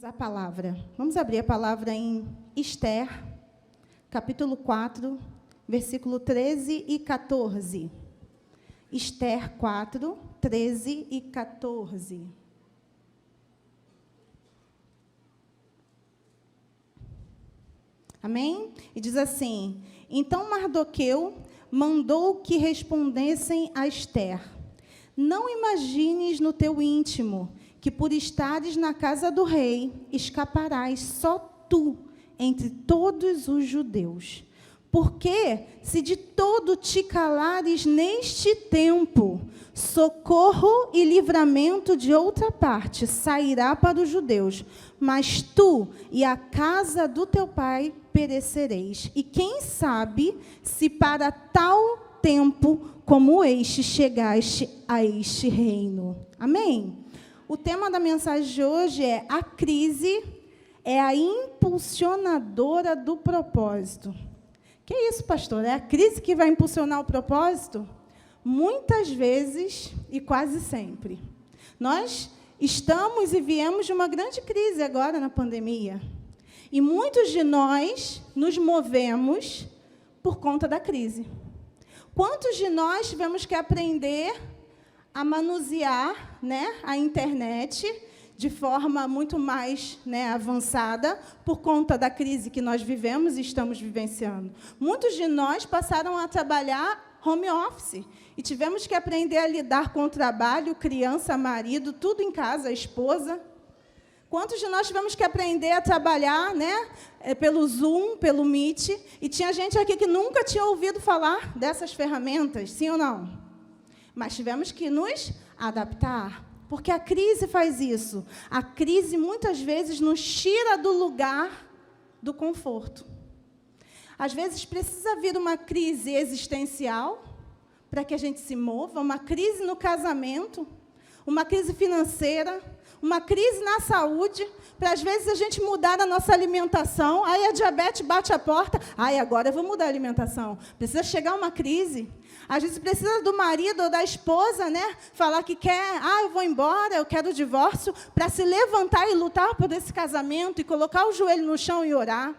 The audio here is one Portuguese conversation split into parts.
A palavra. Vamos abrir a palavra em Esther, capítulo 4, versículo 13 e 14. Esther 4, 13 e 14. Amém? E diz assim: Então Mardoqueu mandou que respondessem a Esther: Não imagines no teu íntimo que por estares na casa do rei, escaparás só tu entre todos os judeus. Porque, se de todo te calares neste tempo, socorro e livramento de outra parte sairá para os judeus, mas tu e a casa do teu pai perecereis. E quem sabe se para tal tempo como este chegaste a este reino. Amém? O tema da mensagem de hoje é: a crise é a impulsionadora do propósito. Que isso, pastor? É a crise que vai impulsionar o propósito? Muitas vezes e quase sempre. Nós estamos e viemos de uma grande crise agora na pandemia. E muitos de nós nos movemos por conta da crise. Quantos de nós tivemos que aprender a manusear, a internet de forma muito mais avançada por conta da crise que nós vivemos e estamos vivenciando? Muitos de nós passaram a trabalhar home office e tivemos que aprender a lidar com o trabalho, criança, marido, tudo em casa, a esposa. Quantos de nós tivemos que aprender a trabalhar pelo Zoom, pelo Meet, e tinha gente aqui que nunca tinha ouvido falar dessas ferramentas, sim ou não? Mas tivemos que nos adaptar, porque a crise faz isso. A crise, muitas vezes, nos tira do lugar do conforto. Às vezes, precisa vir uma crise existencial para que a gente se mova, uma crise no casamento, uma crise financeira, uma crise na saúde, para, às vezes, a gente mudar a nossa alimentação. Aí a diabetes bate a porta. Agora eu vou mudar a alimentação. Precisa chegar uma crise. Às vezes precisa do marido ou da esposa, falar que quer, eu vou embora, eu quero o divórcio, para se levantar e lutar por esse casamento e colocar o joelho no chão e orar.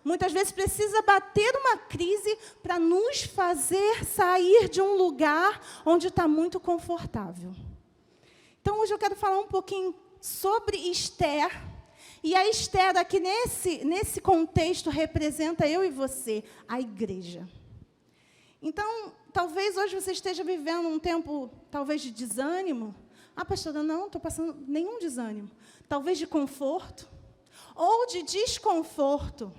Muitas vezes precisa bater uma crise para nos fazer sair de um lugar onde está muito confortável. Então, hoje eu quero falar um pouquinho sobre Esther. E a Esther, aqui nesse contexto, representa eu e você, a igreja. Então, talvez hoje você esteja vivendo um tempo, talvez, de desânimo. Pastora, não estou passando nenhum desânimo. Talvez de conforto, ou de desconforto,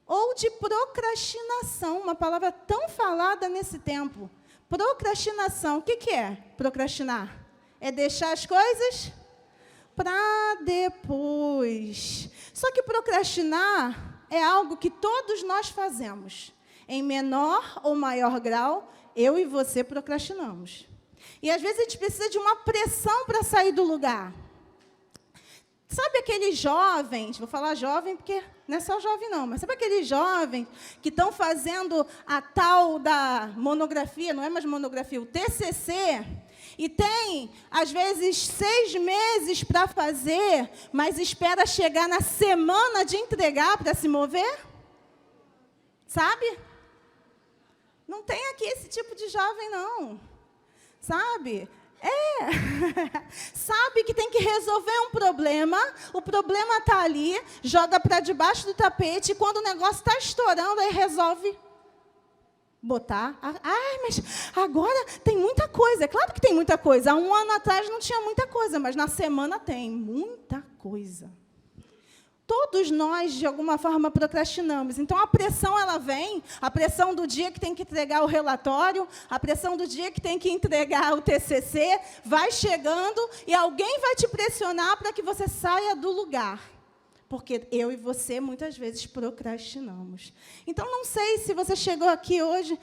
ou de procrastinação, uma palavra tão falada nesse tempo. Procrastinação, o que é procrastinar? É deixar as coisas para depois. Só que procrastinar é algo que todos nós fazemos. Em menor ou maior grau, eu e você procrastinamos. E, às vezes, a gente precisa de uma pressão para sair do lugar. Sabe aqueles jovens, vou falar jovem porque não é só jovem não, mas sabe aqueles jovens que estão fazendo a tal da monografia, não é mais monografia, o TCC, e tem, às vezes, 6 meses para fazer, mas espera chegar na semana de entregar para se mover? Sabe? Não tem aqui esse tipo de jovem, não. Sabe? Sabe que tem que resolver um problema, o problema está ali, joga para debaixo do tapete, e quando o negócio está estourando, aí resolve botar. Mas agora tem muita coisa. É claro que tem muita coisa. Há 1 ano atrás não tinha muita coisa, mas na semana tem muita coisa. Todos nós, de alguma forma, procrastinamos. Então, a pressão, ela vem, a pressão do dia que tem que entregar o relatório, a pressão do dia que tem que entregar o TCC, vai chegando e alguém vai te pressionar para que você saia do lugar. Porque eu e você, muitas vezes, procrastinamos. Então, não sei se você chegou aqui hoje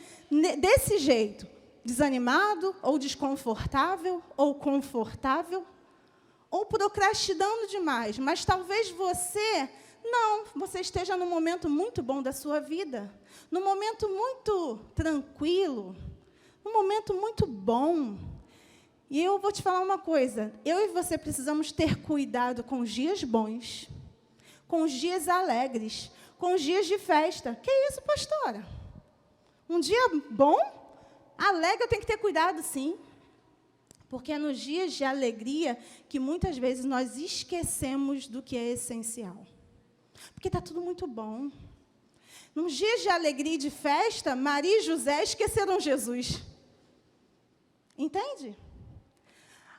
desse jeito, desanimado, ou desconfortável, ou confortável, ou procrastinando demais, mas talvez você esteja num momento muito bom da sua vida, num momento muito tranquilo, num momento muito bom. E eu vou te falar uma coisa. Eu e você precisamos ter cuidado com os dias bons, com os dias alegres, com os dias de festa. Que isso, pastora? Um dia bom, alegre, eu tenho que ter cuidado, sim. Porque é nos dias de alegria que muitas vezes nós esquecemos do que é essencial. Porque está tudo muito bom. Nos dias de alegria e de festa, Maria e José esqueceram Jesus. Entende?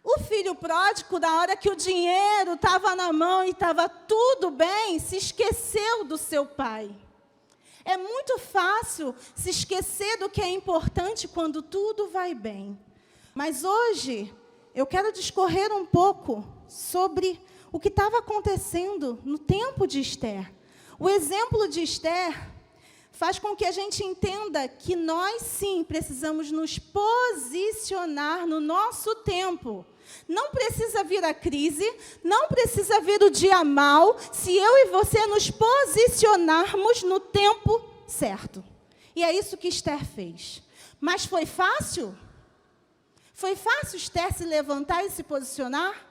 O filho pródigo, na hora que o dinheiro estava na mão e estava tudo bem, se esqueceu do seu pai. É muito fácil se esquecer do que é importante quando tudo vai bem. Mas hoje, eu quero discorrer um pouco sobre o que estava acontecendo no tempo de Esther. O exemplo de Esther faz com que a gente entenda que nós, sim, precisamos nos posicionar no nosso tempo. Não precisa vir a crise, não precisa vir o dia mau, se eu e você nos posicionarmos no tempo certo. E é isso que Esther fez. Mas foi fácil? Foi fácil Esther se levantar e se posicionar?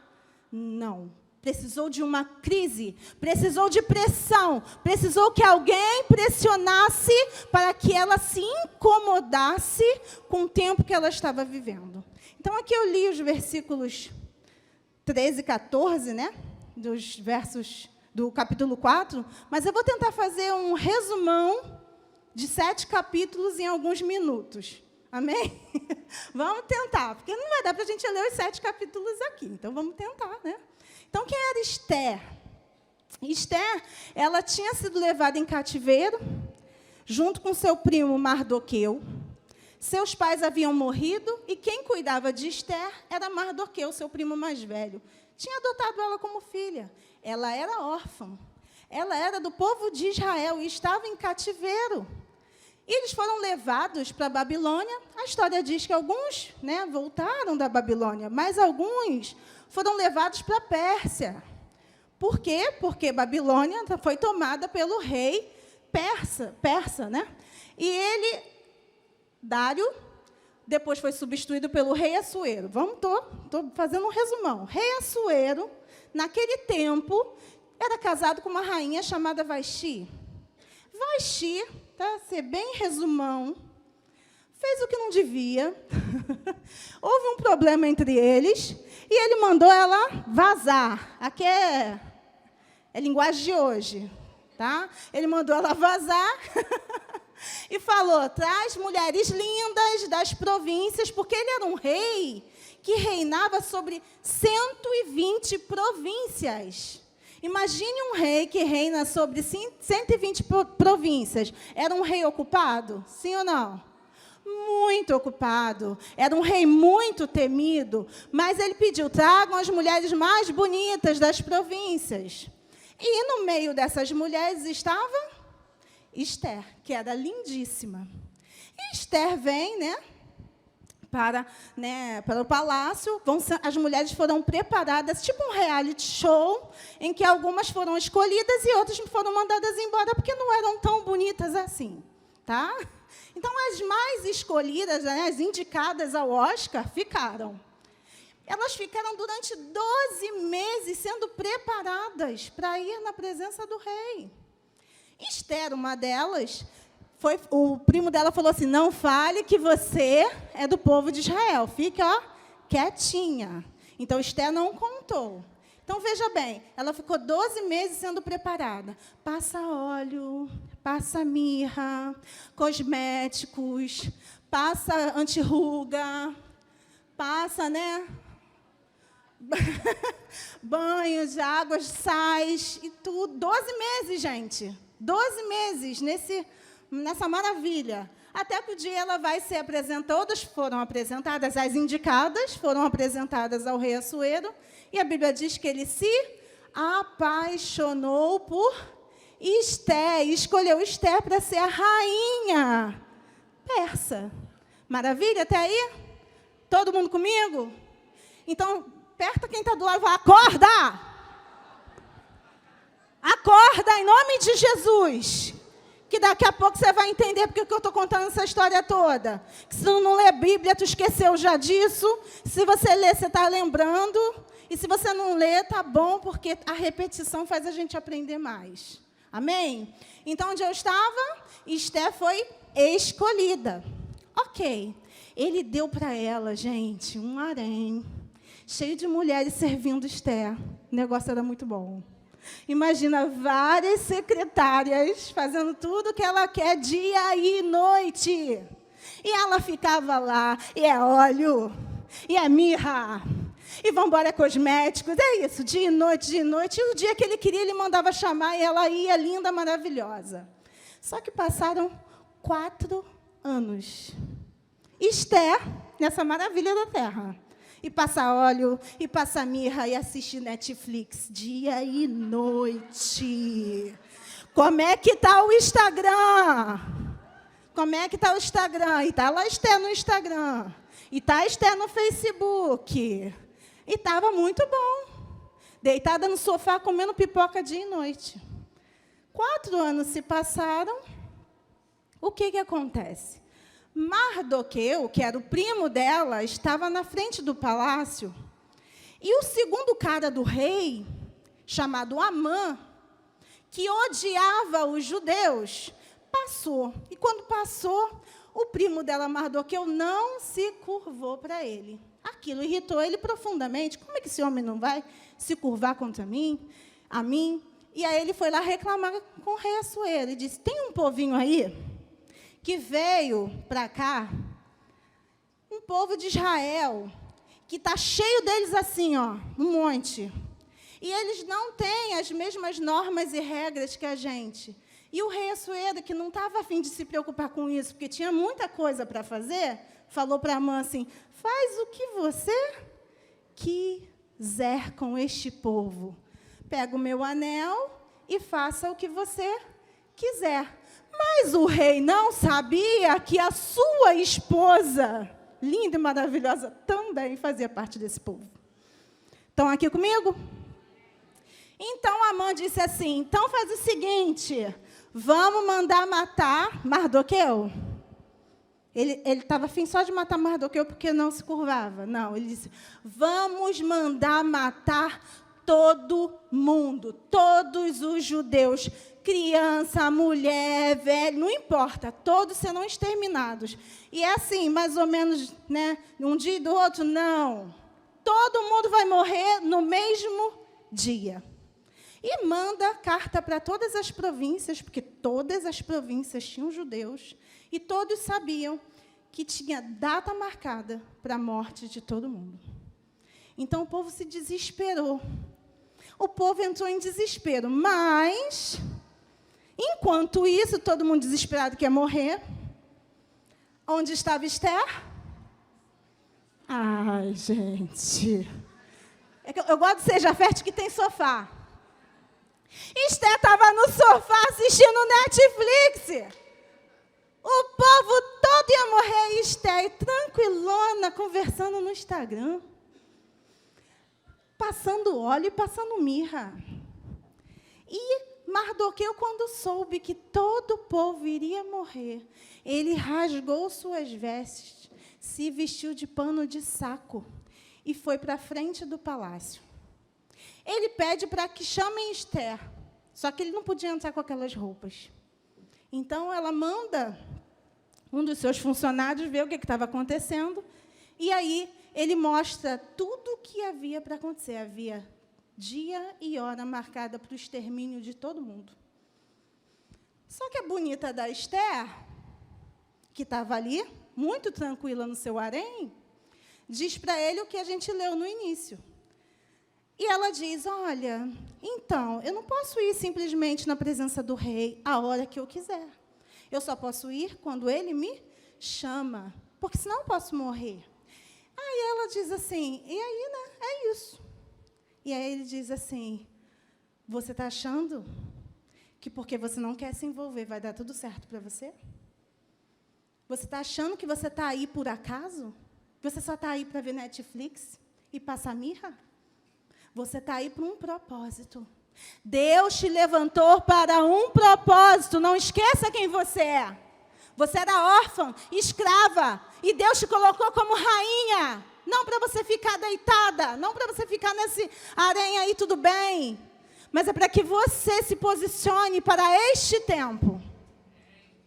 Não. Precisou de uma crise, precisou de pressão, precisou que alguém pressionasse para que ela se incomodasse com o tempo que ela estava vivendo. Então, aqui eu li os versículos 13 e 14, né? Dos versos do capítulo 4, mas eu vou tentar fazer um resumão de 7 capítulos em alguns minutos. Amém? Vamos tentar, porque não vai dar para a gente ler os 7 capítulos aqui, então vamos tentar, né? Então, quem era Esther? Esther, ela tinha sido levada em cativeiro, junto com seu primo Mardoqueu. Seus pais haviam morrido, e quem cuidava de Esther era Mardoqueu, seu primo mais velho. Tinha adotado ela como filha. Ela era órfã. Ela era do povo de Israel e estava em cativeiro. E eles foram levados para a Babilônia. A história diz que alguns, né, voltaram da Babilônia, mas alguns foram levados para a Pérsia. Por quê? Porque Babilônia foi tomada pelo rei persa, né? E ele, Dário, depois foi substituído pelo rei Assuero. Estou fazendo um resumão. Rei Assuero, naquele tempo, era casado com uma rainha chamada Vaxi. Vaxi, para ser bem resumão, fez o que não devia. Houve um problema entre eles e ele mandou ela vazar. Aqui é linguagem de hoje, tá? Ele mandou ela vazar e falou: traz mulheres lindas das províncias, porque ele era um rei que reinava sobre 120 províncias. Imagine um rei que reina sobre 120 províncias. Era um rei ocupado? Sim ou não? Muito ocupado. Era um rei muito temido. Mas ele pediu: tragam as mulheres mais bonitas das províncias. E no meio dessas mulheres estava Esther, que era lindíssima. E Esther vem, para o palácio. As mulheres foram preparadas, tipo um reality show, em que algumas foram escolhidas e outras foram mandadas embora, porque não eram tão bonitas assim. Tá? Então, as mais escolhidas, as indicadas ao Oscar, ficaram. Elas ficaram durante 12 meses sendo preparadas para ir na presença do rei. Esther, uma delas, o primo dela falou assim: não fale que você é do povo de Israel, fique quietinha. Então, Esther não contou. Então, veja bem, ela ficou 12 meses sendo preparada. Passa óleo, passa mirra, cosméticos, passa antirruga, passa, banhos de águas, sais e tudo. 12 meses, gente. 12 meses nessa maravilha. Até que o dia ela vai ser apresentada, todas foram apresentadas, as indicadas foram apresentadas ao rei Assuero, e a Bíblia diz que ele se apaixonou por Esther, e escolheu Esther para ser a rainha persa. Maravilha até aí? Todo mundo comigo? Então, aperta quem está do lado e fala: acorda! Acorda, em nome de Jesus! que daqui a pouco você vai entender porque que eu estou contando essa história toda. Se tu não lê Bíblia, tu esqueceu já disso. Se você ler, você está lembrando. E se você não lê, tá bom, porque a repetição faz a gente aprender mais. Amém? Então, onde eu estava, Esther foi escolhida. Ok. Ele deu para ela, gente, um harém cheio de mulheres servindo Esther. O negócio era muito bom. Imagina várias secretárias fazendo tudo que ela quer dia e noite. E ela ficava lá, e é óleo, e é mirra, e vamos embora cosméticos. É isso, dia e noite, dia e noite. E o dia que ele queria, ele mandava chamar, e ela ia linda, maravilhosa. Só que passaram 4 anos. Esther, nessa maravilha da terra. E passa óleo, e passa mirra, e assiste Netflix dia e noite. Como é que está o Instagram? Como é que está o Instagram? E está lá Esther no Instagram. E está Esther no Facebook. E estava muito bom. Deitada no sofá, comendo pipoca dia e noite. 4 anos se passaram. O que acontece? Mardoqueu, que era o primo dela, estava na frente do palácio. E o segundo cara do rei, chamado Amã, que odiava os judeus, passou. E quando passou, o primo dela, Mardoqueu, não se curvou para ele. Aquilo irritou ele profundamente. Como é que esse homem não vai se curvar contra mim, a mim? E aí ele foi lá reclamar com o rei Assuero e disse: tem um povinho aí que veio para cá, um povo de Israel, que está cheio deles assim, ó, um monte. E eles não têm as mesmas normas e regras que a gente. E o rei Assuero, que não estava a fim de se preocupar com isso, porque tinha muita coisa para fazer, falou para Amã assim: faz o que você quiser com este povo. Pega o meu anel e faça o que você quiser. Mas o rei não sabia que a sua esposa, linda e maravilhosa, também fazia parte desse povo. Estão aqui comigo? Então Amã disse assim: então faz o seguinte, vamos mandar matar Mardoqueu. Ele estava afim só de matar Mardoqueu porque não se curvava. Não, ele disse: vamos mandar matar todo mundo, todos os judeus, criança, mulher, velho, não importa, todos serão exterminados. E é assim, mais ou menos, né, um dia e do outro, não. Todo mundo vai morrer no mesmo dia. E manda carta para todas as províncias, porque todas as províncias tinham judeus, e todos sabiam que tinha data marcada para a morte de todo mundo. Então, o povo se desesperou. O povo entrou em desespero, mas, enquanto isso, todo mundo desesperado quer morrer. Onde estava Esther? Ai, gente. É que eu gosto de ser Jafete que tem sofá. Esther estava no sofá assistindo Netflix. O povo todo ia morrer e Esther, tranquilona, conversando no Instagram. Passando óleo e passando mirra. E Mardoqueu, quando soube que todo o povo iria morrer, ele rasgou suas vestes, se vestiu de pano de saco e foi para a frente do palácio. Ele pede para que chamem Esther, só que ele não podia entrar com aquelas roupas. Então, ela manda um dos seus funcionários ver o que estava acontecendo, e aí ele mostra tudo o que havia para acontecer. Havia dia e hora marcada para o extermínio de todo mundo. Só que a bonita da Esther, que estava ali, muito tranquila no seu harém, diz para ele o que a gente leu no início. E ela diz: olha, então, eu não posso ir simplesmente na presença do rei a hora que eu quiser. Eu só posso ir quando ele me chama, porque senão eu posso morrer. Aí ela diz assim: e aí, né? É isso. E aí ele diz assim: você está achando que porque você não quer se envolver vai dar tudo certo para você? Você está achando que você está aí por acaso? Você só está aí para ver Netflix e passar mirra? Você está aí por um propósito. Deus te levantou para um propósito. Não esqueça quem você é. Você era órfã, escrava, e Deus te colocou como rainha. Não para você ficar deitada, não para você ficar nesse aranha aí, tudo bem. Mas é para que você se posicione para este tempo.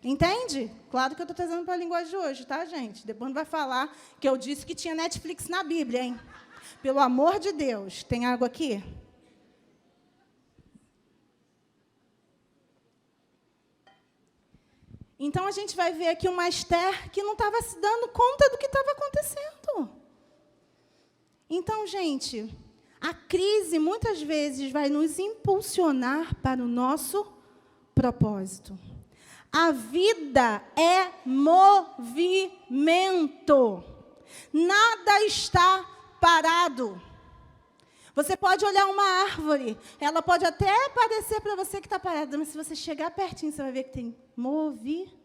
Entende? Claro que eu estou trazendo para a linguagem de hoje, tá, gente? Depois não vai falar que eu disse que tinha Netflix na Bíblia, hein? Pelo amor de Deus. Tem água aqui? Então, a gente vai ver aqui uma Esther que não estava se dando conta do que estava acontecendo. Então, gente, a crise, muitas vezes, vai nos impulsionar para o nosso propósito. A vida é movimento. Nada está parado. Você pode olhar uma árvore, ela pode até parecer para você que está parada, mas se você chegar pertinho, você vai ver que tem movimento.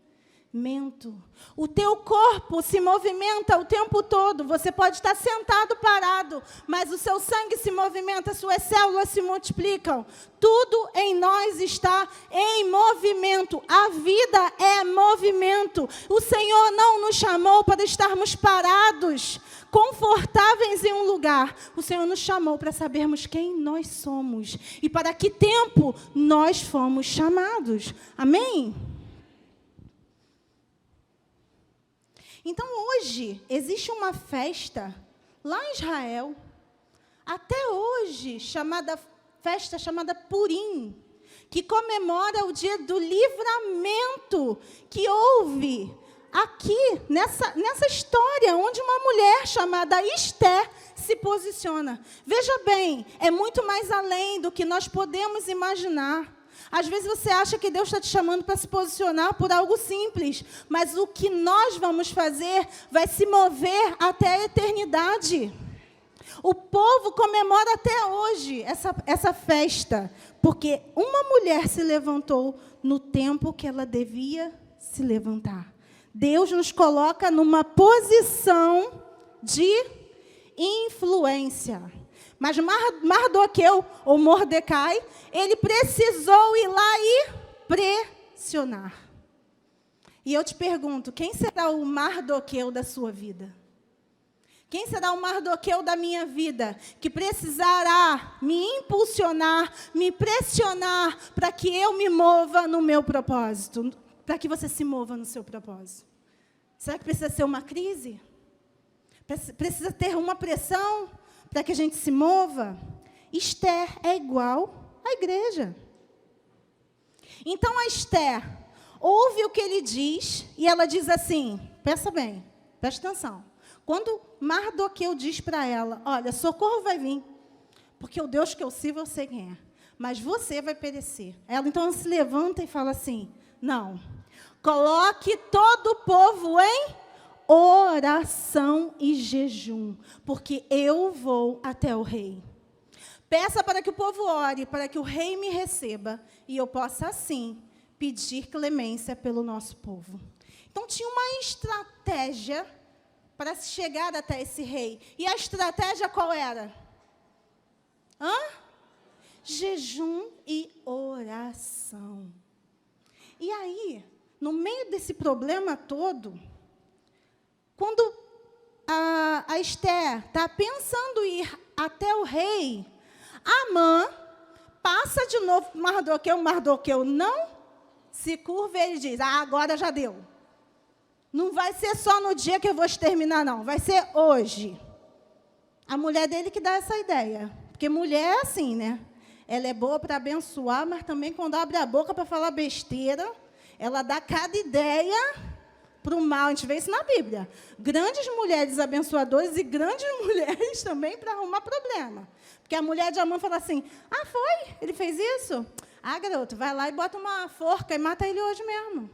O teu corpo se movimenta o tempo todo. Você pode estar sentado, parado, mas o seu sangue se movimenta, suas células se multiplicam. Tudo em nós está em movimento. A vida é movimento. O Senhor não nos chamou para estarmos parados, confortáveis em um lugar. O Senhor nos chamou para sabermos quem nós somos e para que tempo nós fomos chamados. Amém? Então, hoje, existe uma festa lá em Israel, até hoje, festa chamada Purim, que comemora o dia do livramento que houve aqui, nessa história, onde uma mulher chamada Esther se posiciona. Veja bem, é muito mais além do que nós podemos imaginar. Às vezes você acha que Deus está te chamando para se posicionar por algo simples, mas o que nós vamos fazer vai se mover até a eternidade. O povo comemora até hoje essa festa, porque uma mulher se levantou no tempo que ela devia se levantar. Deus nos coloca numa posição de influência. Mas Mardoqueu, ou Mordecai, ele precisou ir lá e pressionar. E eu te pergunto, quem será o Mardoqueu da sua vida? Quem será o Mardoqueu da minha vida, que precisará me impulsionar, me pressionar, para que eu me mova no meu propósito? Para que você se mova no seu propósito? Será que precisa ser uma crise? Precisa ter uma pressão para que a gente se mova? Esther é igual à igreja. Então, a Esther ouve o que ele diz, e ela diz assim, pensa bem, presta atenção. Quando Mardoqueu diz para ela, olha, socorro vai vir, porque o Deus que eu sirvo eu sei quem é, mas você vai perecer. Ela então se levanta e fala assim, não, coloque todo o povo em oração e jejum, porque eu vou até o rei. Peça para que o povo ore, para que o rei me receba, e eu possa, assim, pedir clemência pelo nosso povo. Então, tinha uma estratégia para se chegar até esse rei. E a estratégia qual era? Jejum e oração. E aí, no meio desse problema todo, quando a Esther está pensando em ir até o rei, Amã passa de novo para Mardoqueu não se curva e ele diz, agora já deu. Não vai ser só no dia que eu vou exterminar, não. Vai ser hoje. A mulher dele que dá essa ideia. Porque mulher é assim, né? Ela é boa para abençoar, mas também quando abre a boca para falar besteira, ela dá cada ideia para o mal. A gente vê isso na Bíblia. Grandes mulheres abençoadoras e grandes mulheres também para arrumar problema. Porque a mulher de Amã fala assim, foi? Ele fez isso? Garoto, vai lá e bota uma forca e mata ele hoje mesmo.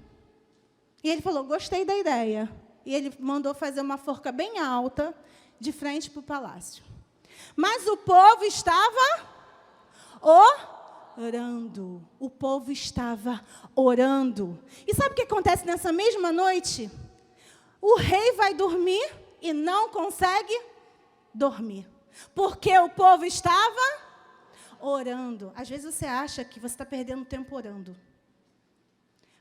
E ele falou, gostei da ideia. E ele mandou fazer uma forca bem alta, de frente para o palácio. Mas o povo estava orando. O povo estava orando. E sabe o que acontece nessa mesma noite? O rei vai dormir e não consegue dormir. Porque o povo estava Orando. Às vezes você acha que você está perdendo tempo orando.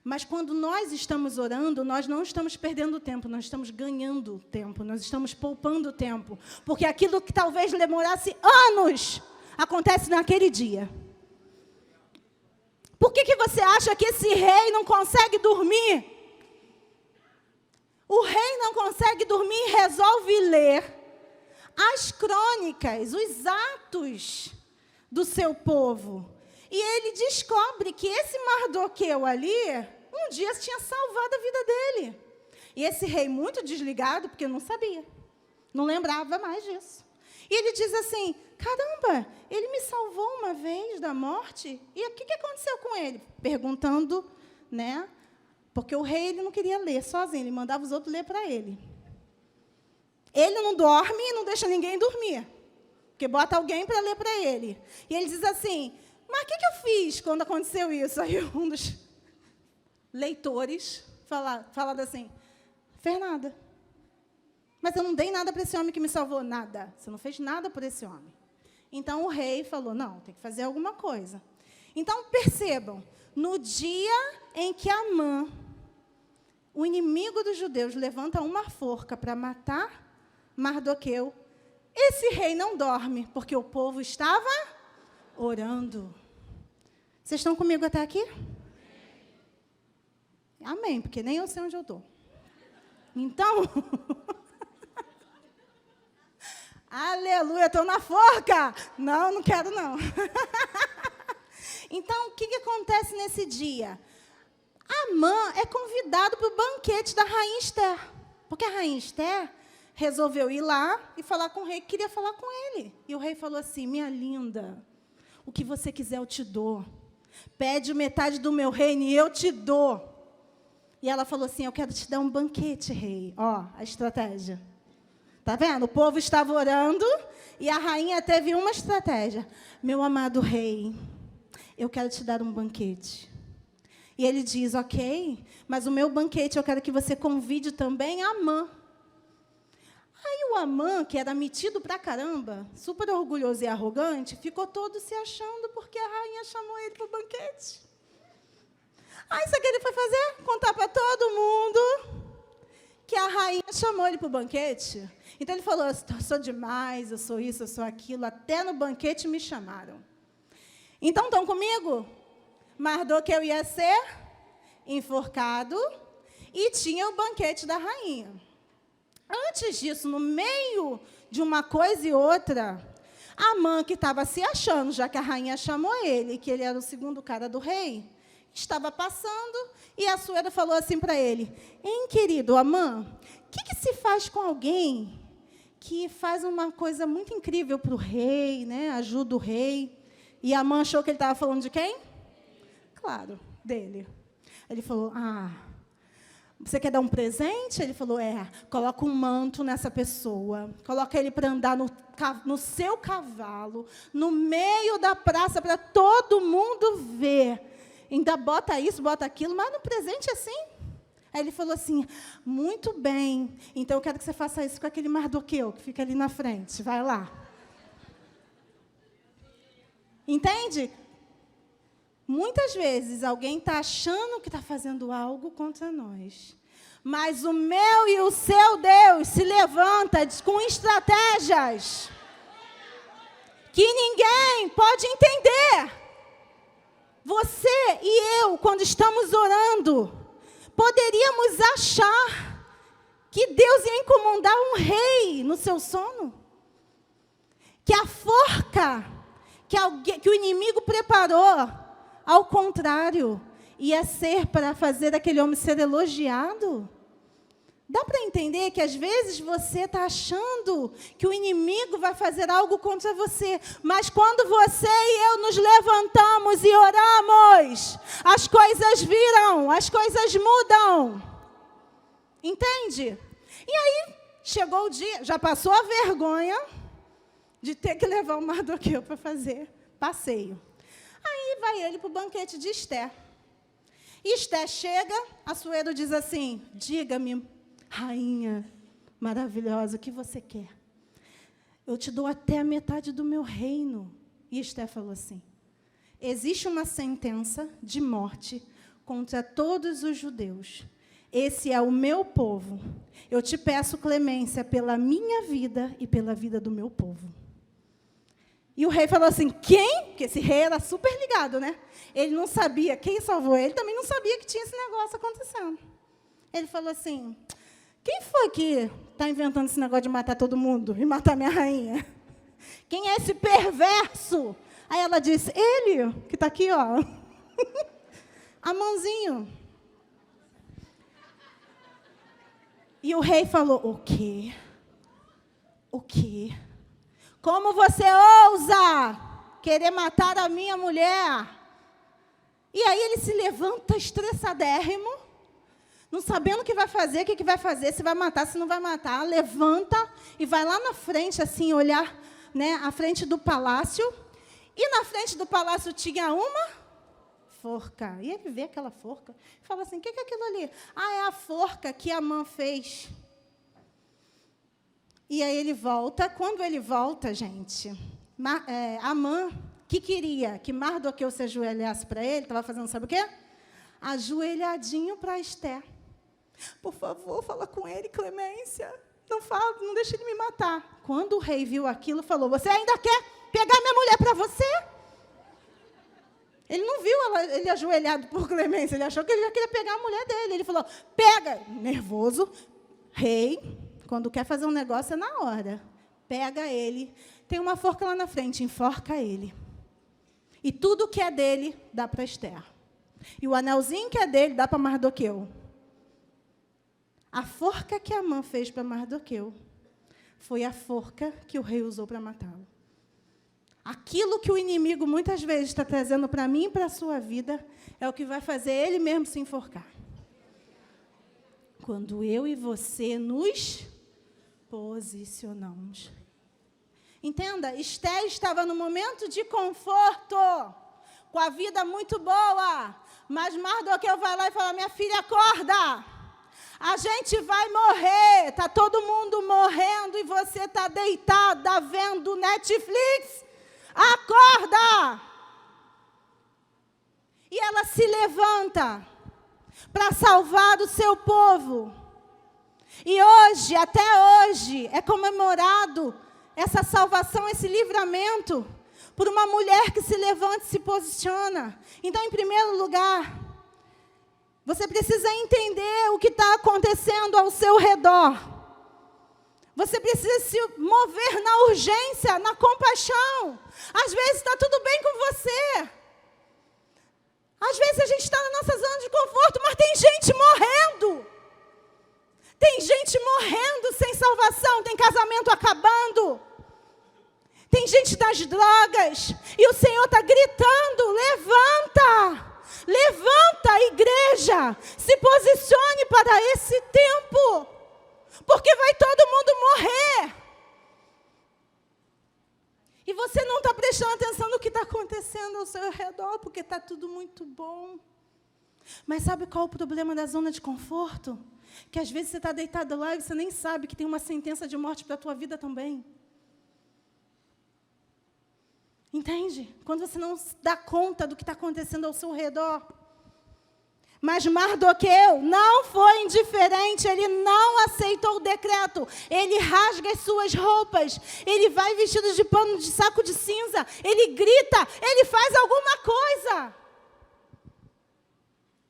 Mas quando nós estamos orando, nós não estamos perdendo tempo, nós estamos ganhando tempo, nós estamos poupando tempo. Porque aquilo que talvez demorasse anos, acontece naquele dia. Por que você acha que esse rei não consegue dormir? O rei não consegue dormir e resolve ler as crônicas, os atos do seu povo. E ele descobre que esse Mardoqueu ali, um dia tinha salvado a vida dele. E esse rei, muito desligado, porque não sabia, não lembrava mais disso. E ele diz assim, caramba, ele me salvou uma vez da morte, e o que aconteceu com ele? Perguntando, né? Porque o rei ele não queria ler sozinho, ele mandava os outros ler para ele. Ele não dorme e não deixa ninguém dormir, porque bota alguém para ler para ele. E ele diz assim, mas o que eu fiz quando aconteceu isso? Aí um dos leitores falava assim, fez nada. Mas eu não dei nada para esse homem que me salvou. Nada. Você não fez nada por esse homem. Então, o rei falou, não, tem que fazer alguma coisa. Então, percebam, no dia em que Amã, o inimigo dos judeus, levanta uma forca para matar Mardoqueu, esse rei não dorme, porque o povo estava orando. Vocês estão comigo até aqui? Amém, porque nem eu sei onde eu estou. Então, aleluia, estou na forca. Não, não quero não. Então, o que acontece nesse dia? Amã é convidado para o banquete da rainha Esther. Porque a rainha Esther resolveu ir lá e falar com o rei, que queria falar com ele. E o rei falou assim, minha linda, o que você quiser eu te dou. Pede metade do meu reino e eu te dou. E ela falou assim, eu quero te dar um banquete, rei. Ó, a estratégia. Tá vendo? O povo estava orando e a rainha teve uma estratégia. Meu amado rei, eu quero te dar um banquete. E ele diz, ok, mas o meu banquete eu quero que você convide também Amã. Aí o Amã, que era metido pra caramba, super orgulhoso e arrogante, ficou todo se achando porque a rainha chamou ele para o banquete. Aí isso que ele foi fazer? Contar para todo mundo que a rainha chamou ele para o banquete. Então ele falou, eu sou demais, eu sou isso, eu sou aquilo, até no banquete me chamaram. Então, estão comigo? Mardoqueu ia ser enforcado e tinha o banquete da rainha. Antes disso, no meio de uma coisa e outra, Amã, que estava se achando, já que a rainha chamou ele, que ele era o segundo cara do rei, estava passando, e a Assuero falou assim para ele, hein, querido Amã, o que se faz com alguém que faz uma coisa muito incrível para o rei, né, ajuda o rei? E Amã achou que ele estava falando de quem? Claro, dele. Ele falou, você quer dar um presente? Ele falou, coloca um manto nessa pessoa, coloca ele para andar no seu cavalo, no meio da praça, para todo mundo ver. Ainda bota isso, bota aquilo, mas no presente assim. Aí ele falou assim, muito bem, então eu quero que você faça isso com aquele Mardoqueu, que fica ali na frente, vai lá. Entende? Muitas vezes alguém está achando que está fazendo algo contra nós. Mas o meu e o seu Deus se levanta com estratégias que ninguém pode entender. Você e eu, quando estamos orando, poderíamos achar que Deus ia incomodar um rei no seu sono. Que a forca que o inimigo preparou, ao contrário, ia ser para fazer aquele homem ser elogiado. Dá para entender que, às vezes, você está achando que o inimigo vai fazer algo contra você. Mas, quando você e eu nos levantamos e oramos, as coisas viram, as coisas mudam. Entende? E aí, chegou o dia, já passou a vergonha de ter que levar o Mardoqueu para fazer passeio. Aí vai ele para o banquete de Esther. E Esther chega, Assuero diz assim, diga-me, rainha maravilhosa, o que você quer? Eu te dou até a metade do meu reino. E Esther falou assim: existe uma sentença de morte contra todos os judeus. Esse é o meu povo. Eu te peço clemência pela minha vida e pela vida do meu povo. E o rei falou assim: quem? Porque esse rei era super ligado, né? Ele não sabia quem salvou ele, também não sabia que tinha esse negócio acontecendo. Ele falou assim: quem foi que está inventando esse negócio de matar todo mundo e matar minha rainha? Quem é esse perverso? Aí ela disse: ele, que está aqui, ó. Amãozinho. E o rei falou: o quê? O quê? Como você ousa querer matar a minha mulher? E aí ele se levanta estressadérrimo, não sabendo o que vai fazer, o que vai fazer, se vai matar, se não vai matar. Levanta e vai lá na frente, assim, olhar, né, à frente do palácio. E na frente do palácio tinha uma forca. E ele vê aquela forca e fala assim: o que é aquilo ali? Ah, é a forca que Amã fez. E aí ele volta. Quando ele volta, gente, Amã, que queria que Mardoqueu se ajoelhasse para ele, estava fazendo, sabe o quê? Ajoelhadinho para Esther. Por favor, fala com ele, clemência. Não fala, não deixe ele me matar. Quando o rei viu aquilo, falou: você ainda quer pegar minha mulher para você? Ele não viu ele ajoelhado por clemência, ele achou que ele já queria pegar a mulher dele. Ele falou: pega, nervoso, rei, quando quer fazer um negócio é na hora. Pega ele, tem uma forca lá na frente, enforca ele. E tudo que é dele, dá para Esther. E o anelzinho que é dele, dá para Mardoqueu. A forca que Amã fez para Mardoqueu foi a forca que o rei usou para matá-lo. Aquilo que o inimigo muitas vezes está trazendo para mim e para a sua vida é o que vai fazer ele mesmo se enforcar. Quando eu e você nos posicionamos. Entenda, Esther estava no momento de conforto, com a vida muito boa, mas Mardoqueu vai lá e fala: minha filha, acorda, a gente vai morrer, está todo mundo morrendo e você está deitada vendo Netflix, acorda! E ela se levanta para salvar o seu povo. E hoje, até hoje, é comemorado essa salvação, esse livramento, por uma mulher que se levanta e se posiciona. Então, em primeiro lugar, você precisa entender o que está acontecendo ao seu redor. Você precisa se mover na urgência, na compaixão. Às vezes está tudo bem com você. Às vezes a gente está na nossa zona de conforto, mas tem gente morrendo. Tem gente morrendo sem salvação, tem casamento acabando. Tem gente das drogas. E o Senhor está gritando: levanta! Levanta, igreja! Se posicione para esse tempo. Porque vai todo mundo morrer. E você não está prestando atenção no que está acontecendo ao seu redor, porque está tudo muito bom. Mas sabe qual é o problema da zona de conforto? Que às vezes você está deitado lá e você nem sabe que tem uma sentença de morte para a tua vida também. Entende? Quando você não se dá conta do que está acontecendo ao seu redor. Mas Mardoqueu não foi indiferente, ele não aceitou o decreto. Ele rasga as suas roupas, ele vai vestido de pano de saco de cinza, ele grita, ele faz alguma coisa.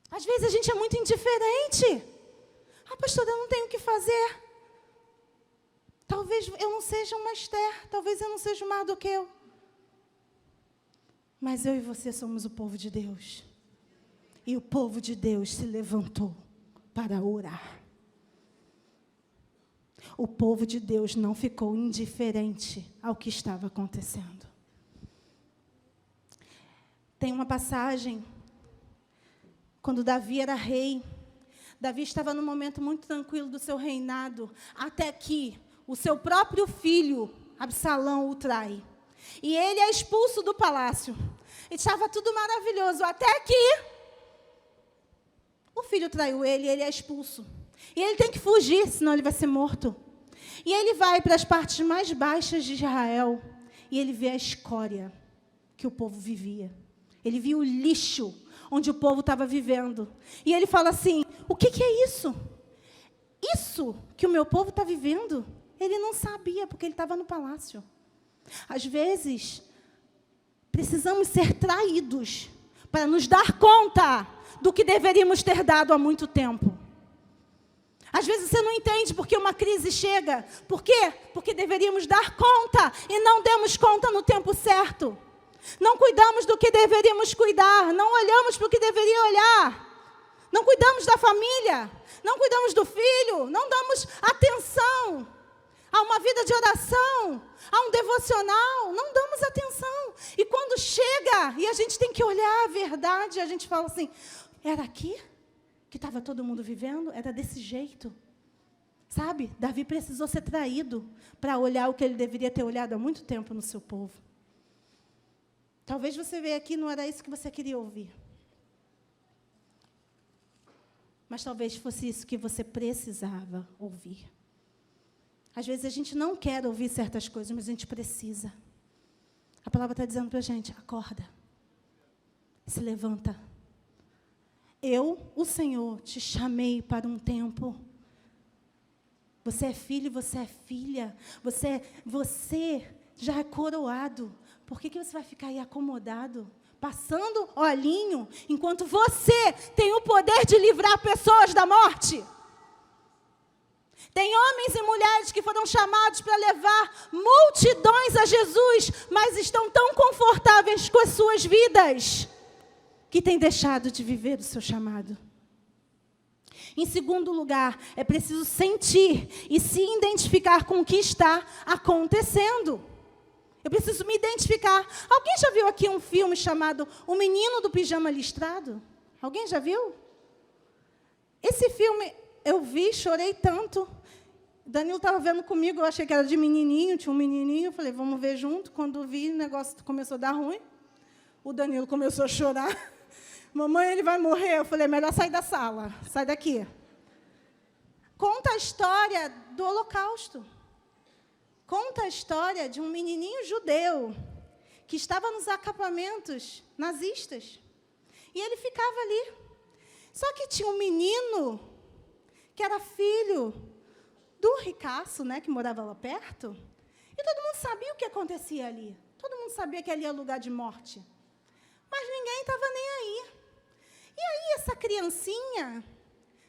Às vezes a gente é muito indiferente. Ah, pastora, eu não tenho o que fazer. Talvez eu não seja uma Esther, talvez eu não seja um Mardoqueu. Mas eu e você somos o povo de Deus. E o povo de Deus se levantou para orar. O povo de Deus não ficou indiferente ao que estava acontecendo. Tem uma passagem, quando Davi era rei. Davi estava num momento muito tranquilo do seu reinado, até que o seu próprio filho, Absalão, o trai. E ele é expulso do palácio. E estava tudo maravilhoso, até que o filho traiu ele e ele é expulso. E ele tem que fugir, senão ele vai ser morto. E ele vai para as partes mais baixas de Israel. E ele vê a escória. que o povo vivia. Ele viu o lixo onde o povo estava vivendo. E ele fala assim, o que é isso? Isso que o meu povo está vivendo? Ele não sabia, porque ele estava no palácio. Às vezes, precisamos ser traídos para nos dar conta do que deveríamos ter dado há muito tempo. Às vezes você não entende porque uma crise chega. Por quê? Porque deveríamos dar conta e não demos conta no tempo certo. Não cuidamos do que deveríamos cuidar. Não olhamos para o que deveria olhar. Não cuidamos da família. Não cuidamos do filho. Não damos atenção a uma vida de oração, a um devocional. Não damos atenção. E quando chega e a gente tem que olhar a verdade, a gente fala assim, era aqui que estava todo mundo vivendo? Era desse jeito? Sabe? Davi precisou ser traído para olhar o que ele deveria ter olhado há muito tempo no seu povo. Talvez você veja aqui, não era isso que você queria ouvir. Mas talvez fosse isso que você precisava ouvir. Às vezes a gente não quer ouvir certas coisas, mas a gente precisa. A palavra está dizendo para a gente, acorda. Se levanta. Eu, o Senhor, te chamei para um tempo. Você é filho e você é filha. Você já é coroado. Por que você vai ficar aí acomodado, passando olhinho, enquanto você tem o poder de livrar pessoas da morte? Tem homens e mulheres que foram chamados para levar multidões a Jesus, mas estão tão confortáveis com as suas vidas, que têm deixado de viver o seu chamado. Em segundo lugar, é preciso sentir e se identificar com o que está acontecendo. Eu preciso me identificar. Alguém já viu aqui um filme chamado O Menino do Pijama Listrado? Alguém já viu? Esse filme eu vi, chorei tanto. Danilo estava vendo comigo, eu achei que era de menininho, tinha um menininho, eu falei, vamos ver junto. Quando vi, o negócio começou a dar ruim. O Danilo começou a chorar. Mamãe, ele vai morrer. Eu falei, melhor sair da sala, sai daqui. Conta a história do Holocausto. Conta a história de um menininho judeu que estava nos acampamentos nazistas. E ele ficava ali. Só que tinha um menino que era filho do ricaço, né, que morava lá perto. E todo mundo sabia o que acontecia ali. Todo mundo sabia que ali era lugar de morte. Mas ninguém estava nem aí. E aí essa criancinha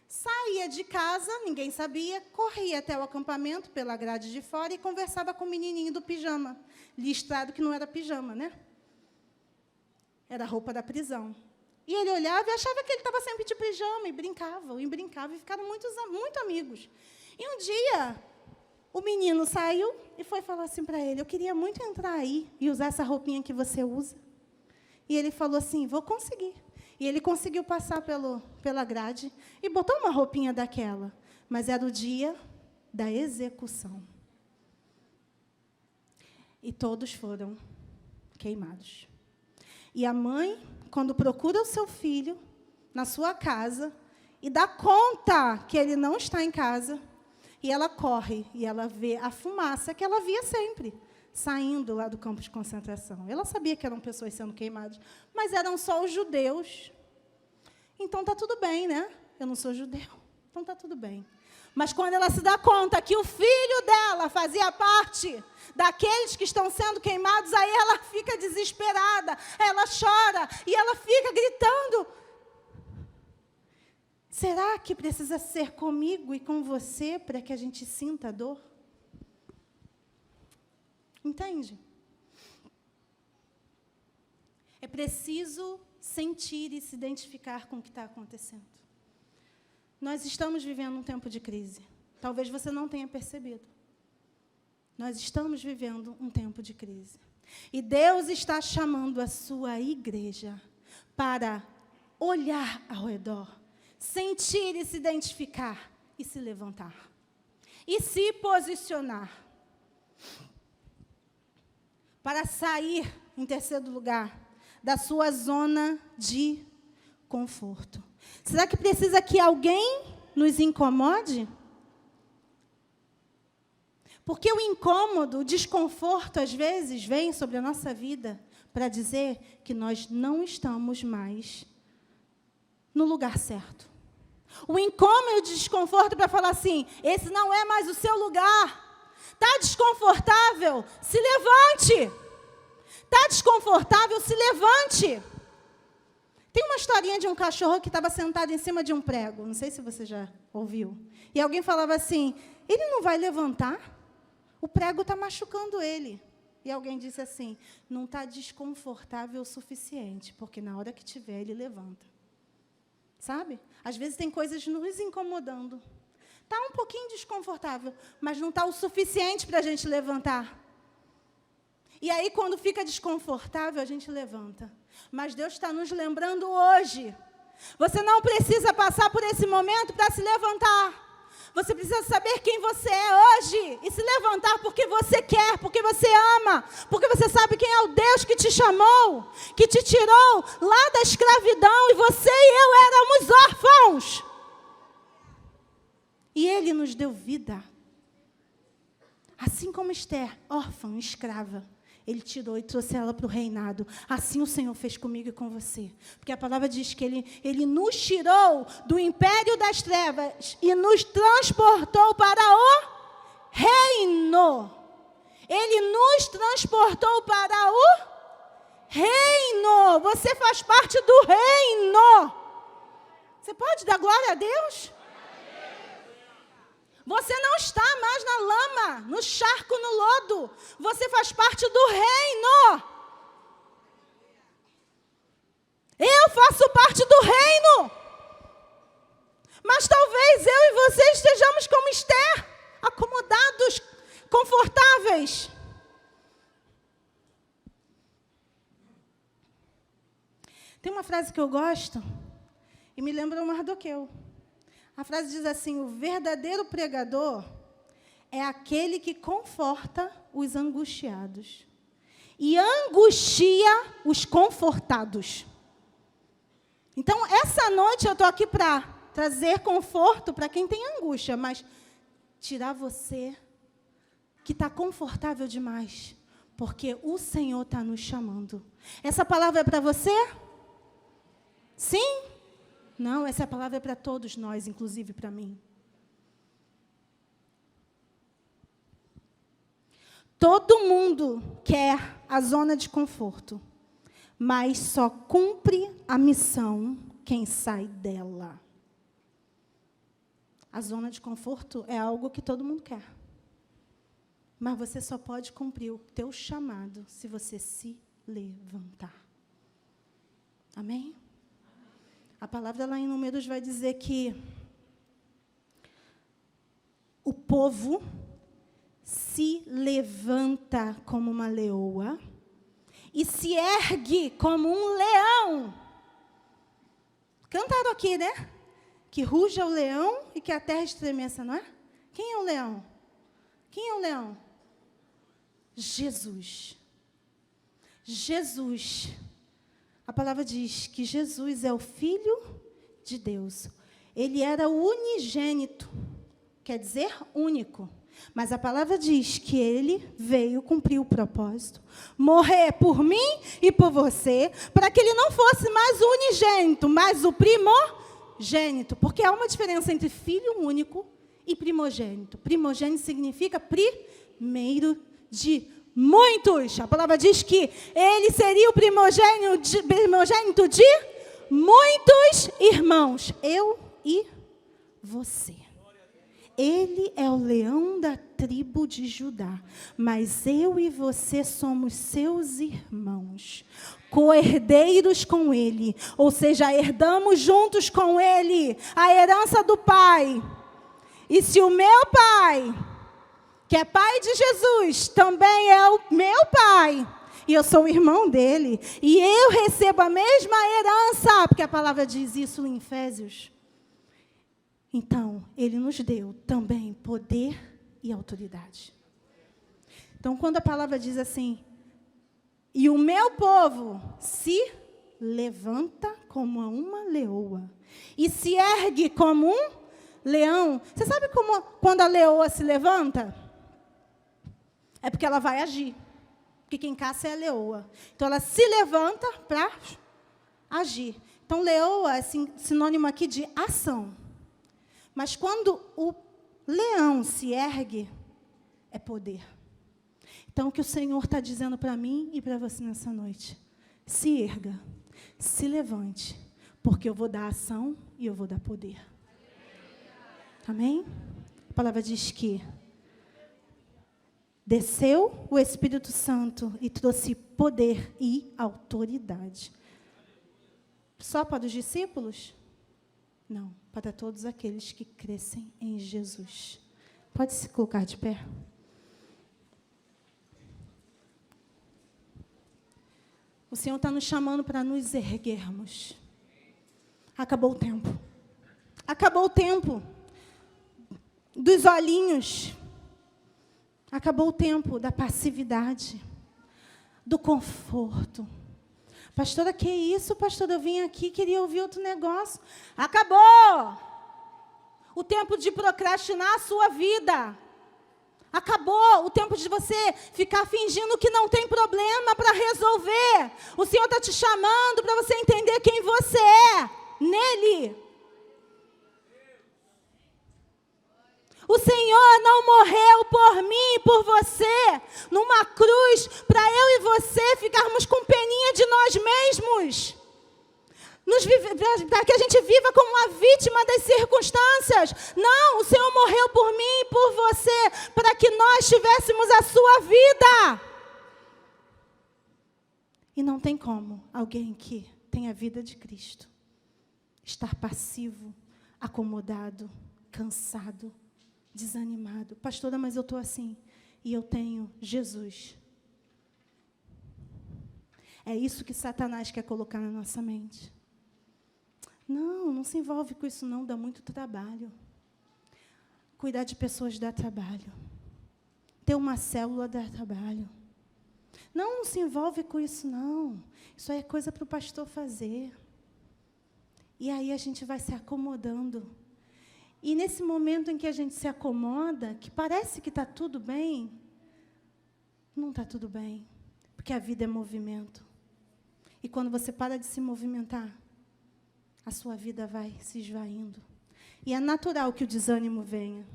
saía de casa, ninguém sabia, corria até o acampamento pela grade de fora e conversava com o menininho do pijama, listrado que não era pijama, né? Era a roupa da prisão. E ele olhava e achava que ele estava sempre de pijama, e brincavam, e ficaram muito amigos. E um dia, o menino saiu e foi falar assim para ele, eu queria muito entrar aí e usar essa roupinha que você usa. E ele falou assim, vou conseguir. E ele conseguiu passar pela grade e botou uma roupinha daquela. Mas era o dia da execução. E todos foram queimados. E a mãe, quando procura o seu filho na sua casa e dá conta que ele não está em casa, e ela corre e ela vê a fumaça que ela via sempre, saindo lá do campo de concentração. Ela sabia que eram pessoas sendo queimadas, mas eram só os judeus. Então, está tudo bem, né? Eu não sou judeu, então está tudo bem. Mas quando ela se dá conta que o filho dela fazia parte daqueles que estão sendo queimados, aí ela fica desesperada, ela chora e ela fica gritando. Será que precisa ser comigo e com você para que a gente sinta a dor? Entende? É preciso sentir e se identificar com o que está acontecendo. Nós estamos vivendo um tempo de crise. Talvez você não tenha percebido. Nós estamos vivendo um tempo de crise. E Deus está chamando a sua igreja para olhar ao redor, sentir e se identificar e se levantar. E se posicionar. Para sair, em terceiro lugar, da sua zona de conforto. Será que precisa que alguém nos incomode? Porque o incômodo, o desconforto, às vezes, vem sobre a nossa vida para dizer que nós não estamos mais no lugar certo. O incômodo e o desconforto para falar assim, esse não é mais o seu lugar. Está desconfortável? Se levante. Está desconfortável? Se levante. Tem uma historinha de um cachorro que estava sentado em cima de um prego. Não sei se você já ouviu. E alguém falava assim, ele não vai levantar? O prego está machucando ele. E alguém disse assim, não está desconfortável o suficiente, porque na hora que tiver, ele levanta. Sabe? Às vezes tem coisas nos incomodando. Está um pouquinho desconfortável, mas não está o suficiente para a gente levantar. E aí, quando fica desconfortável, a gente levanta. Mas Deus está nos lembrando hoje. Você não precisa passar por esse momento para se levantar. Você precisa saber quem você é hoje e se levantar porque você quer, porque você ama, porque você sabe quem é o Deus que te chamou, que te tirou lá da escravidão e você e eu éramos órfãos. E Ele nos deu vida. Assim como Esther, órfã, escrava, Ele tirou e trouxe ela para o reinado. Assim o Senhor fez comigo e com você. Porque a palavra diz que Ele nos tirou do império das trevas e nos transportou para o reino. Ele nos transportou para o reino. Você faz parte do reino. Você pode dar glória a Deus? Você não está mais na lama, no charco, no lodo. Você faz parte do reino. Eu faço parte do reino. Mas talvez eu e você estejamos como Esther, acomodados, confortáveis. Tem uma frase que eu gosto e me lembra o Mardoqueu. A frase diz assim, o verdadeiro pregador é aquele que conforta os angustiados e angustia os confortados. Então, essa noite eu estou aqui para trazer conforto para quem tem angústia, mas tirar você que está confortável demais, porque o Senhor está nos chamando. Essa palavra é para você? Sim? Não, essa palavra é para todos nós, inclusive para mim. Todo mundo quer a zona de conforto, mas só cumpre a missão quem sai dela. A zona de conforto é algo que todo mundo quer. Mas você só pode cumprir o teu chamado se você se levantar. Amém? A palavra lá em Números vai dizer que o povo se levanta como uma leoa e se ergue como um leão. Cantaram aqui, né? Que ruja o leão e que a terra estremeça, não é? Quem é o leão? Quem é o leão? Jesus. Jesus. A palavra diz que Jesus é o Filho de Deus. Ele era o unigênito, quer dizer único. Mas a palavra diz que ele veio cumprir o propósito, morrer por mim e por você, para que ele não fosse mais o unigênito, mas o primogênito. Porque há uma diferença entre filho único e primogênito. Primogênito significa primeiro de muitos. A palavra diz que ele seria o primogênito de muitos irmãos. Eu e você. Ele é o leão da tribo de Judá, mas eu e você somos seus irmãos, co-herdeiros com ele, ou seja, herdamos juntos com ele a herança do Pai. E se o meu Pai, que é Pai de Jesus, também é o meu Pai, e eu sou o irmão dele, e eu recebo a mesma herança, porque a palavra diz isso em Efésios. Então, Ele nos deu também poder e autoridade. Então, quando a palavra diz assim, e o meu povo se levanta como uma leoa, e se ergue como um leão. Você sabe como quando a leoa se levanta? É porque ela vai agir. Porque quem caça é a leoa. Então, ela se levanta para agir. Então, leoa é sinônimo aqui de ação. Mas quando o leão se ergue, é poder. Então, o que o Senhor está dizendo para mim e para você nessa noite? Se erga, se levante, porque eu vou dar ação e eu vou dar poder. Amém? A palavra diz que desceu o Espírito Santo e trouxe poder e autoridade. Só para os discípulos? Não, para todos aqueles que crescem em Jesus. Pode se colocar de pé? O Senhor está nos chamando para nos erguermos. Acabou o tempo. Acabou o tempo dos olhinhos. Acabou o tempo da passividade, do conforto. Pastora, que isso, pastora? Eu vim aqui, queria ouvir outro negócio. Acabou o tempo de procrastinar a sua vida. Acabou o tempo de você ficar fingindo que não tem problema para resolver. O Senhor está te chamando para você entender quem você é nele. O Senhor não morreu por mim e por você numa cruz para eu e você ficarmos com peninha de nós mesmos. Para que a gente viva como uma vítima das circunstâncias. Não, o Senhor morreu por mim e por você para que nós tivéssemos a sua vida. E não tem como alguém que tem a vida de Cristo estar passivo, acomodado, cansado, desanimado. Pastora, mas eu estou assim. E eu tenho Jesus. É isso que Satanás quer colocar na nossa mente. Não se envolve com isso não, dá muito trabalho. Cuidar de pessoas dá trabalho. Ter uma célula dá trabalho. Não se envolve com isso não. Isso aí é coisa para o pastor fazer. E aí a gente vai se acomodando. E nesse momento em que a gente se acomoda, que parece que está tudo bem, não está tudo bem. Porque a vida é movimento. E quando você para de se movimentar, a sua vida vai se esvaindo. E é natural que o desânimo venha.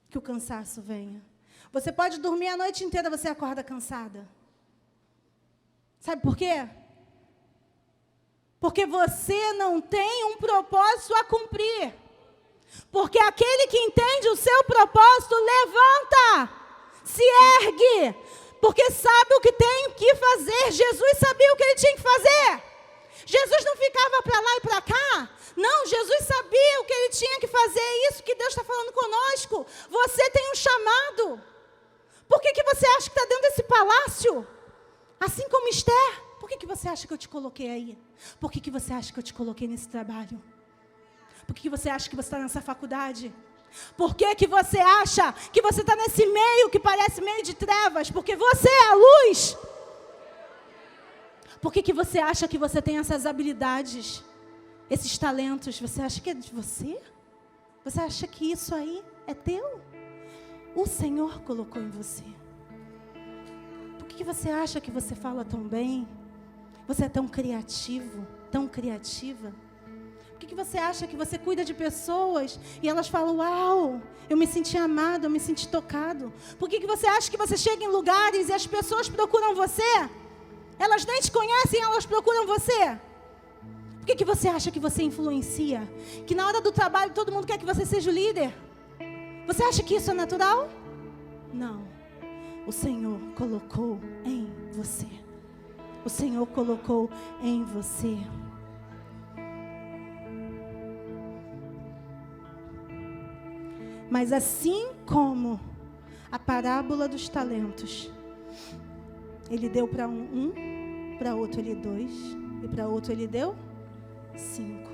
Que o cansaço venha. Você pode dormir a noite inteira, você acorda cansada. Sabe por quê? Porque você não tem um propósito a cumprir. Porque aquele que entende o seu propósito, levanta, se ergue. Porque sabe o que tem que fazer. Jesus sabia o que ele tinha que fazer. Jesus não ficava para lá e para cá. Não, Jesus sabia o que ele tinha que fazer. É isso que Deus está falando conosco. Você tem um chamado. Por que você acha que está dentro desse palácio? Assim como Esther. Por que você acha que eu te coloquei aí? Por que você acha que eu te coloquei nesse trabalho? Por que você acha que você está nessa faculdade? Por que você acha que você está nesse meio que parece meio de trevas? Porque você é a luz. Por que você acha que você tem essas habilidades, esses talentos? Você acha que é de você? Você acha que isso aí é teu? O Senhor colocou em você. Por que você acha que você fala tão bem? Você é tão criativo, tão criativa? Por que você acha que você cuida de pessoas e elas falam, uau, eu me senti amado, eu me senti tocado? Por que você acha que você chega em lugares e as pessoas procuram você? Elas nem te conhecem, elas procuram você. Por que você acha que você influencia? Que na hora do trabalho todo mundo quer que você seja o líder? Você acha que isso é natural? Não. O Senhor colocou em você. O Senhor colocou em você. Mas assim como a parábola dos talentos, ele deu para um, para outro ele 2, e para outro ele deu 5.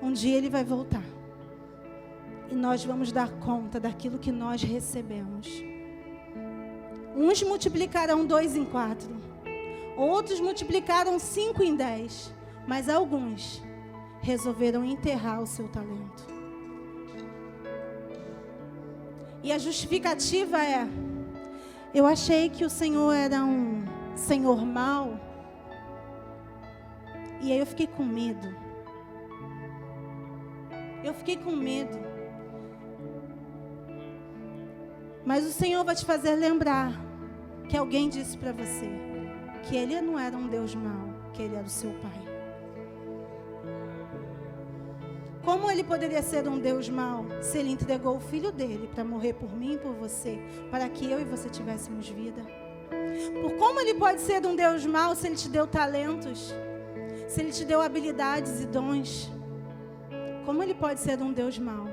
Um dia ele vai voltar. E nós vamos dar conta daquilo que nós recebemos. Uns multiplicarão 2 em 4. Outros multiplicaram 5 em 10. Mas alguns resolveram enterrar o seu talento. E a justificativa Eu achei que o Senhor era um Senhor mau. E aí eu fiquei com medo. Eu fiquei com medo. Mas o Senhor vai te fazer lembrar que alguém disse para você que Ele não era um Deus mau, que Ele era o seu Pai. Como Ele poderia ser um Deus mau se Ele entregou o Filho dEle para morrer por mim e por você, para que eu e você tivéssemos vida? Por como Ele pode ser um Deus mau se Ele te deu talentos, se Ele te deu habilidades e dons? Como Ele pode ser um Deus mau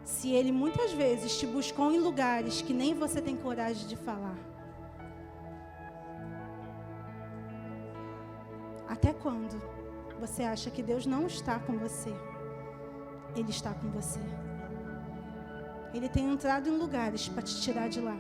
se Ele muitas vezes te buscou em lugares que nem você tem coragem de falar? Até quando você acha que Deus não está com você? Ele está com você. Ele tem entrado em lugares para te tirar de lá.